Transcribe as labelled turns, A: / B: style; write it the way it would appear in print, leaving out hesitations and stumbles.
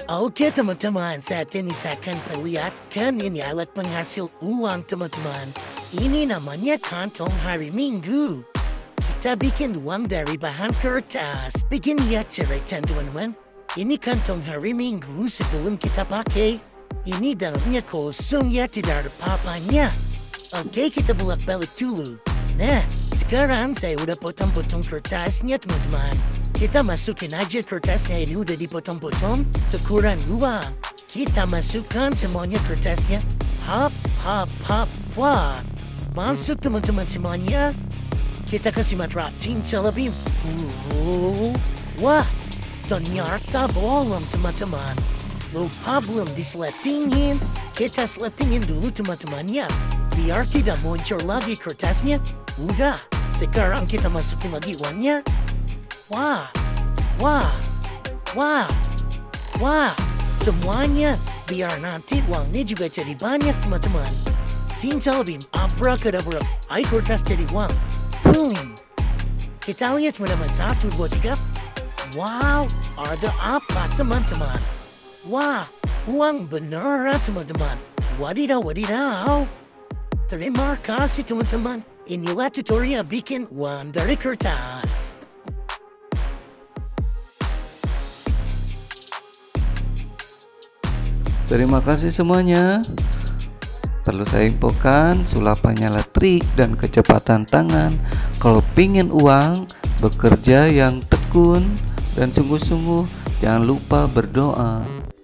A: Oke teman-teman, saat ini saya akan perlihatkan ini alat penghasil uang teman-teman. Ini namanya kantong hari minggu. Kita bikin uang dari bahan kertas. Bikin lihat cerita teman-teman. Ini kantong hari minggu sebelum kita pakai. Ini dalamnya kosong ya, tidak ada apa-apanya. Oke, kita bolak-balik dulu. Nah, sekarang saya udah potong-potong kertasnya teman-teman. Kita masukin aja kertasnya, ini udah dipotong-potong sekuran uang. Kita masukkan semuanya kertasnya. Hop, hop, hop, wah. Masuk teman-teman semuanya. Kita kasih matra cinta lebih. Wah, ternyata bolong teman-teman. Lupa belum diseletingin. Kita seletingin dulu teman-temannya. Biar tidak muncul lagi kertasnya. Udah, sekarang kita masukin lagi uangnya. Wah, wah, wah, wah, semuanya biar nanti uangnya juga jadi banyak teman-teman. Sintalbim, abrakadabra, air kertas jadi uang. Boom. Kita lihat teman-teman, 1, 2, 3. Wow, ada apa teman-teman? Wah, uang beneran teman-teman. Wadidaw, wadidaw. Terima kasih teman-teman. Inilah tutorial bikin uang dari kertas.
B: Terima kasih semuanya. Perlu saya infokan, sulap hanyalah trik dan kecepatan tangan. Kalau pingin uang, bekerja yang tekun dan sungguh-sungguh. Jangan lupa berdoa.